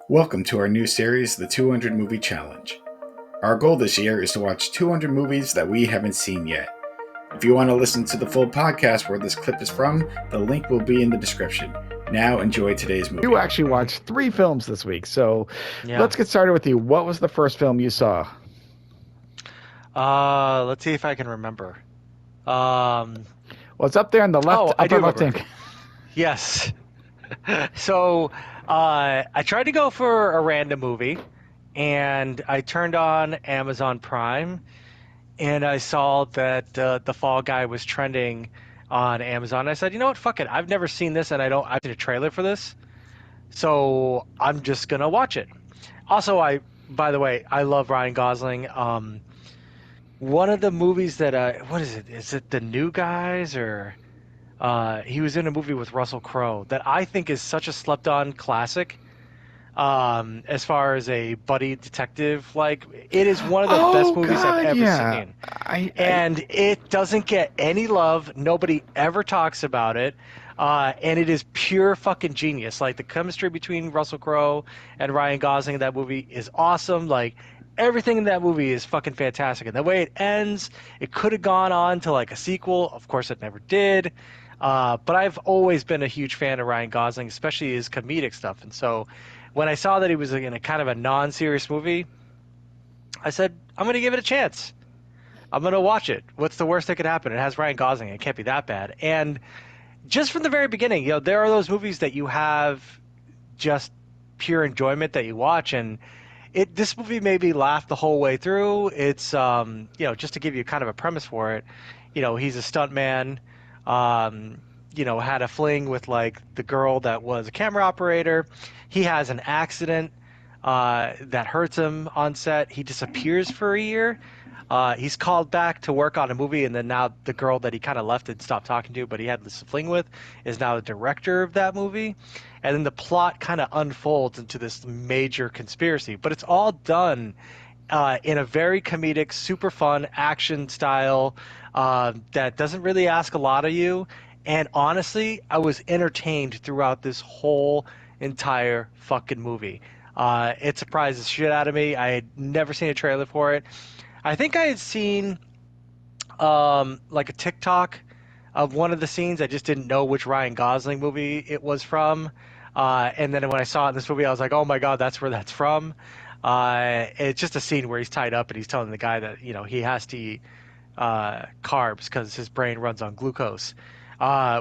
Welcome to our new series, The 200 Movie Challenge. Our goal this year is to watch 200 movies that we haven't seen yet. If you want to listen to the full podcast where this clip is from, the link will be in the description. Now enjoy today's movie. You actually watched 3 films this week, so Yeah. let's get started with you. What was the first film you saw? Let's see if I can remember. Well, it's up there on the left, I do upper left remember. hand. Yes. So, I tried to go for a random movie, and I turned on Amazon Prime, and I saw that The Fall Guy was trending on Amazon. I said, you know what, fuck it. I've never seen this, and I've seen a trailer for this, so I'm just gonna watch it. Also, by the way, I love Ryan Gosling. One of the movies that what is it? Is it The New Guys or he was in a movie with Russell Crowe that I think is such a slept-on classic. As far as a buddy detective, like it is one of the best movies I've ever seen, and it doesn't get any love. Nobody ever talks about it, and it is pure fucking genius. Like the chemistry between Russell Crowe and Ryan Gosling in that movie is awesome. Like everything in that movie is fucking fantastic, and the way it ends, it could have gone on to like a sequel. Of course, it never did. But I've always been a huge fan of Ryan Gosling, especially his comedic stuff, and so when I saw that he was in a kind of a non-serious movie, I said, I'm going to give it a chance. I'm going to watch it. What's the worst that could happen? It has Ryan Gosling. It can't be that bad. And just from the very beginning, there are those movies that you have just pure enjoyment that you watch, and this movie made me laugh the whole way through. It's just to give you kind of a premise for it, he's a stuntman, had a fling with like the girl that was a camera operator. He has an accident that hurts him on set. He disappears for a year. He's called back to work on a movie, and then now the girl that he kind of left and stopped talking to, but he had this fling with, is now the director of that movie. And then the plot kind of unfolds into this major conspiracy, but it's all done in a very comedic, super fun action style that doesn't really ask a lot of you. And honestly, I was entertained throughout this whole entire fucking movie. It surprised the shit out of me. I had never seen a trailer for it. I think I had seen like a TikTok of one of the scenes. I just didn't know which Ryan Gosling movie it was from. And then when I saw it in this movie, I was like, oh my God, that's where that's from. It's just a scene where he's tied up and he's telling the guy that, he has to eat carbs because his brain runs on glucose.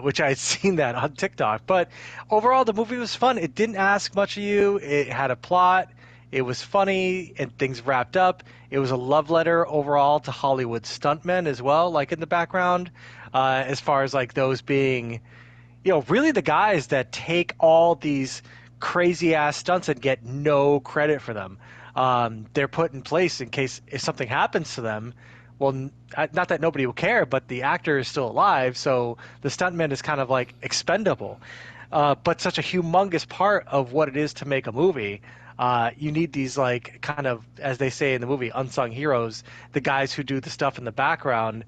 Which I had seen that on TikTok. But overall, the movie was fun. It didn't ask much of you. It had a plot. It was funny and things wrapped up. It was a love letter overall to Hollywood stuntmen as well, like in the background, as far as like those being, really the guys that take all these crazy ass stunts and get no credit for them. They're put in place in case if something happens to them. Well, not that nobody will care, but the actor is still alive, so the stuntman is kind of like expendable. But such a humongous part of what it is to make a movie. You need these like kind of, as they say in the movie, unsung heroes, the guys who do the stuff in the background.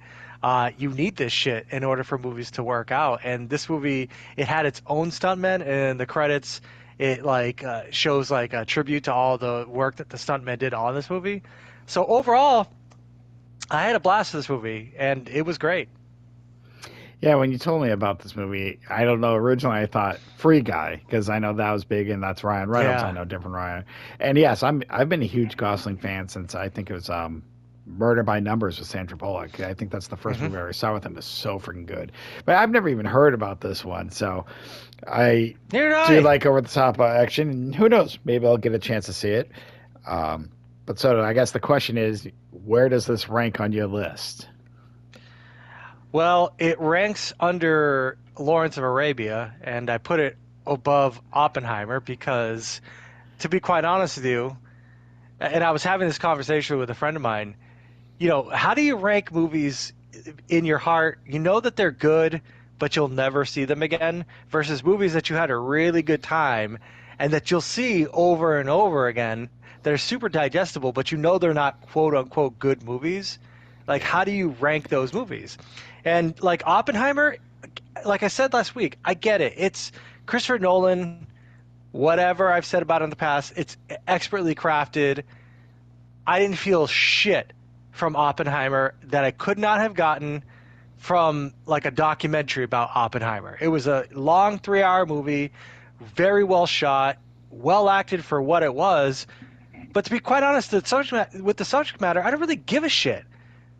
You need this shit in order for movies to work out. And this movie, it had its own stuntmen, and in the credits, it like shows like a tribute to all the work that the stuntmen did on this movie. So overall, I had a blast with this movie, and it was great. Yeah, when you told me about this movie, I don't know. Originally, I thought Free Guy because I know that was big, and that's Ryan Reynolds. Yeah. I know different Ryan. And yes, I've been a huge Gosling fan since I think it was Murder by Numbers with Sandra Bullock. I think that's the 1st movie I ever saw with him. It's so freaking good. But I've never even heard about this one, so I Neither did do I. like over the top action. And who knows? Maybe I'll get a chance to see it. But so I guess the question is, where does this rank on your list? Well, it ranks under Lawrence of Arabia, and I put it above Oppenheimer because, to be quite honest with you, and I was having this conversation with a friend of mine, how do you rank movies in your heart? You know that they're good, but you'll never see them again, versus movies that you had a really good time and that you'll see over and over again. They're super digestible, but they're not quote unquote good movies. Like, how do you rank those movies? And like Oppenheimer, like I said last week, I get it. It's Christopher Nolan whatever I've said about it in the past, it's expertly crafted. I didn't feel shit from Oppenheimer that I could not have gotten from like a documentary about Oppenheimer. It was a long 3-hour movie, very well shot, well acted for what it was. But to be quite honest, with the subject matter, I don't really give a shit.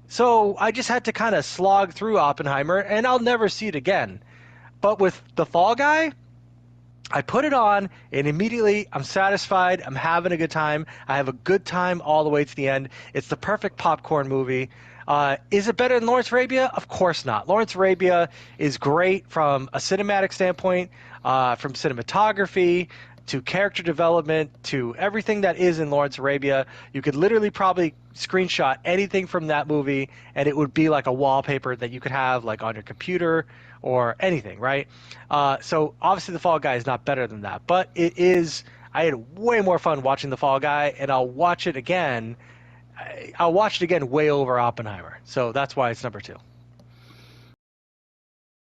So I just had to kind of slog through Oppenheimer, and I'll never see it again. But with The Fall Guy, I put it on, and immediately I'm satisfied. I'm having a good time. I have a good time all the way to the end. It's the perfect popcorn movie. Is it better than Lawrence of Arabia? Of course not. Lawrence of Arabia is great from a cinematic standpoint, from cinematography to character development to everything that is in Lawrence of Arabia. You could literally probably screenshot anything from that movie, and it would be like a wallpaper that you could have like on your computer or anything, right? So obviously The Fall Guy is not better than that, but it is. I had way more fun watching The Fall Guy, and I'll watch it again. I'll watch it again way over Oppenheimer. So that's why it's number 2.